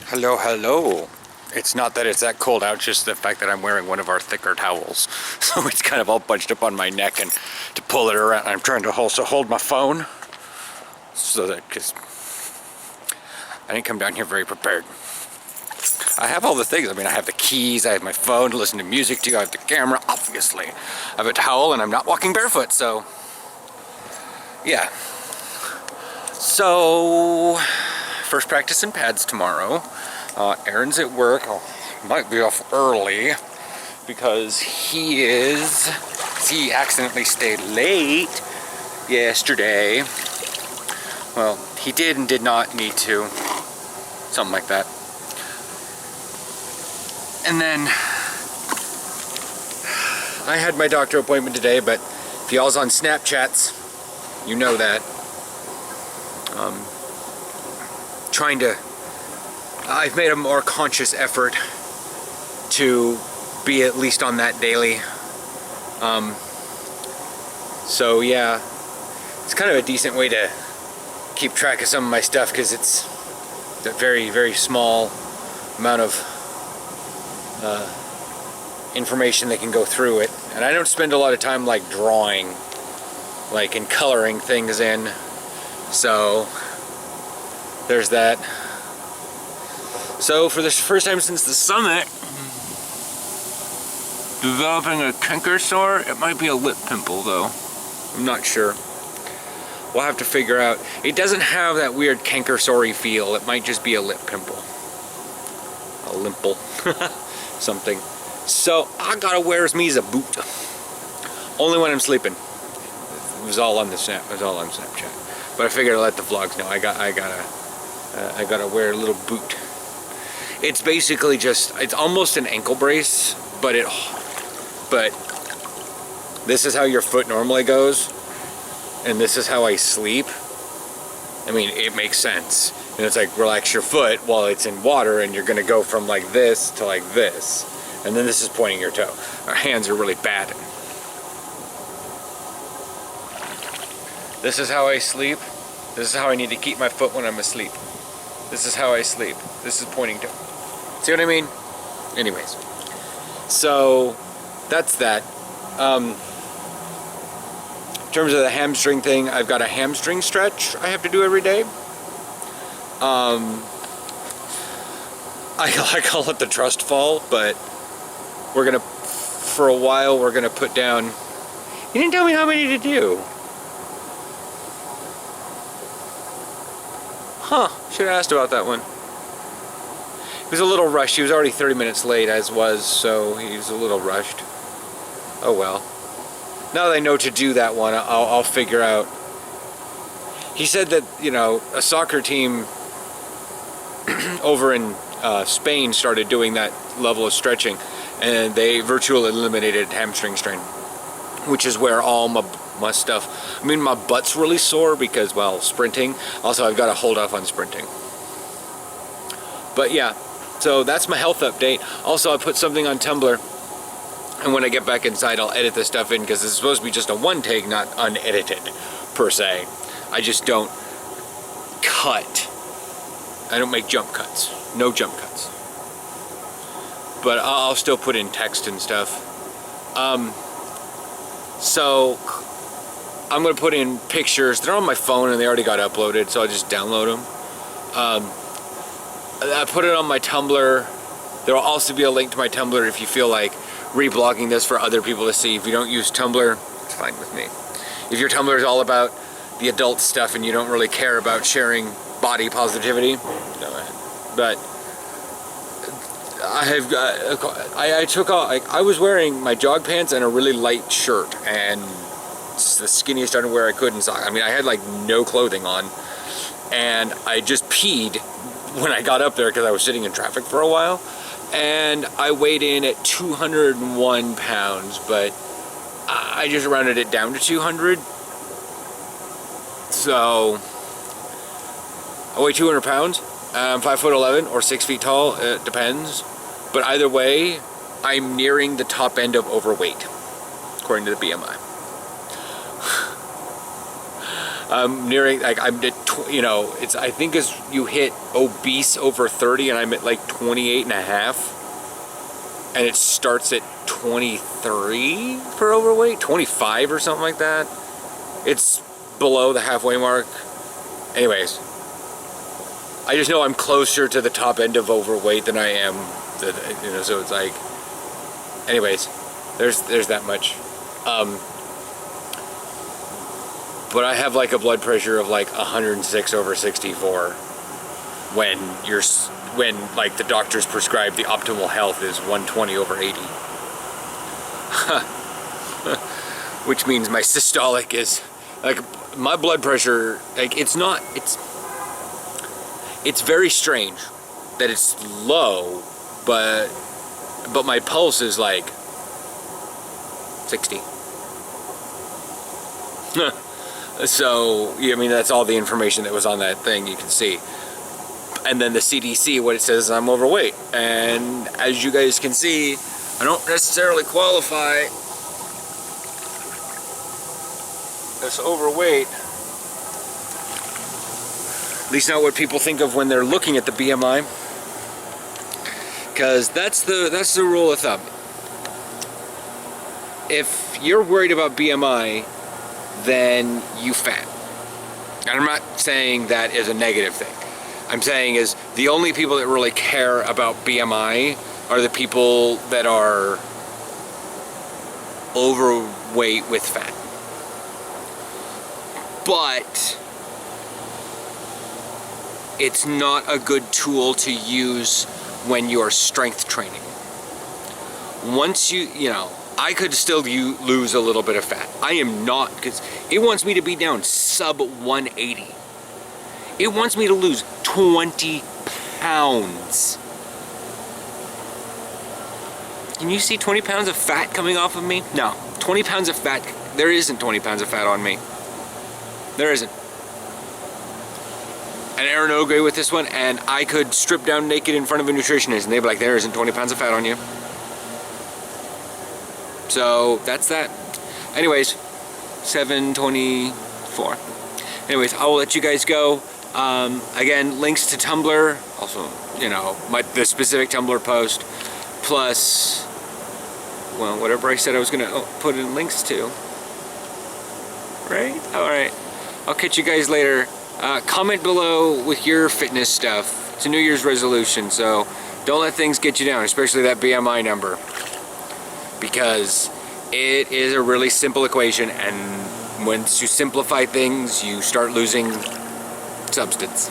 Hello, hello. It's not that it's that cold out, just the fact that I'm wearing one of our thicker towels. So it's kind of all bunched up on my neck, and to pull it around, I'm trying to also hold my phone. So that, because I didn't come down here very prepared. I have all the things. I mean, I have the keys, I have my phone to listen to music to, I have the camera, obviously. I have a towel, and I'm not walking barefoot, so yeah. So, first practice in pads tomorrow. Aaron's at work. Might be off early because he accidentally stayed late yesterday. Well, he did and did not need to. Something like that. And then I had my doctor appointment today, but if y'all's on Snapchats, you know that. I've made a more conscious effort to be at least on that daily. So yeah, it's kind of a decent way to keep track of some of my stuff because it's a very, very small amount of information that can go through it. And I don't spend a lot of time like drawing, like and coloring things in. So there's that. So for the first time since the summit, developing a canker sore. It might be a lip pimple though. I'm not sure. We'll have to figure out. It doesn't have that weird canker sore-y feel. It might just be a lip pimple. A limple. Something. So I gotta wear me's a boot. Only when I'm sleeping. It was all on the Snap. It was all on Snapchat. But I figured I'd let the vlogs know. I gotta wear a little boot. It's basically just, it's almost an ankle brace, but this is how your foot normally goes, and this is how I sleep. I mean, it makes sense. And it's like, relax your foot while it's in water, and you're gonna go from like this to like this. And then this is pointing your toe. Our hands are really bad. This is how I sleep. This is how I need to keep my foot when I'm asleep. This is how I sleep. This is pointing toe. See what I mean? Anyways. So, that's that. In terms of the hamstring thing, I've got a hamstring stretch I have to do every day. I call it the trust fall, but we're gonna, for a while, we're gonna put down. You didn't tell me how many to do. Huh, should have asked about that one. He was a little rushed. He was already 30 minutes late, as was, so he was a little rushed. Oh well. Now that I know to do that one, I'll figure out. He said that, you know, a soccer team over in Spain started doing that level of stretching, and they virtually eliminated hamstring strain, which is where all my stuff. I mean, my butt's really sore because, well, sprinting. Also, I've got to hold off on sprinting. But yeah, so that's my health update. Also, I put something on Tumblr, and when I get back inside, I'll edit this stuff in because it's supposed to be just a one take, not unedited per se. I just don't cut. I don't make jump cuts. No jump cuts. But I'll still put in text and stuff. So I'm gonna put in pictures. They're on my phone and they already got uploaded, so I'll just download them. I put it on my Tumblr. There will also be a link to my Tumblr if you feel like reblogging this for other people to see. If you don't use Tumblr, it's fine with me. If your Tumblr is all about the adult stuff and you don't really care about sharing body positivity, but I was wearing my jog pants and a really light shirt, and it's the skinniest underwear I could in socks. I mean, I had like no clothing on, and I just peed when I got up there because I was sitting in traffic for a while, and I weighed in at 201 pounds, but I just rounded it down to 200. So I weigh 200 pounds. I'm 5'11" or 6 feet tall. It depends. But either way, I'm nearing the top end of overweight, according to the BMI. I'm nearing, like, I'm at, you know, it's, I think as you hit obese over 30, and I'm at like 28 and a half, and it starts at 23 for overweight, 25 or something like that. It's below the halfway mark. Anyways, I just know I'm closer to the top end of overweight than I am, you know, so it's like, anyways, there's that much. But I have like a blood pressure of like 106 over 64 when like the doctors prescribe the optimal health is 120 over 80. Which means my systolic is, like, my blood pressure, like, it's very strange that it's low, but my pulse is like 60. So, I mean, that's all the information that was on that thing you can see. And then the CDC, what it says is I'm overweight. And as you guys can see, I don't necessarily qualify as overweight. At least not what people think of when they're looking at the BMI. Because that's the rule of thumb. If you're worried about BMI, then you fat. And I'm not saying that is a negative thing. I'm saying is the only people that really care about BMI are the people that are overweight with fat. But it's not a good tool to use when you're strength training. Once you know, I could still lose a little bit of fat. I am not, because it wants me to be down sub 180. It wants me to lose 20 pounds. Can you see 20 pounds of fat coming off of me? No, 20 pounds of fat, there isn't 20 pounds of fat on me. There isn't. And Aaron will agree with this one, and I could strip down naked in front of a nutritionist and they'd be like, there isn't 20 pounds of fat on you. So that's that. Anyways, 7:24. Anyways, I will let you guys go. Again, links to Tumblr, also, you know, the specific Tumblr post, plus, well, whatever I said I was gonna put in links to. Right? All right. I'll catch you guys later. Comment below with your fitness stuff. It's a New Year's resolution, so don't let things get you down, especially that BMI number. Because it is a really simple equation, and once you simplify things, you start losing substance.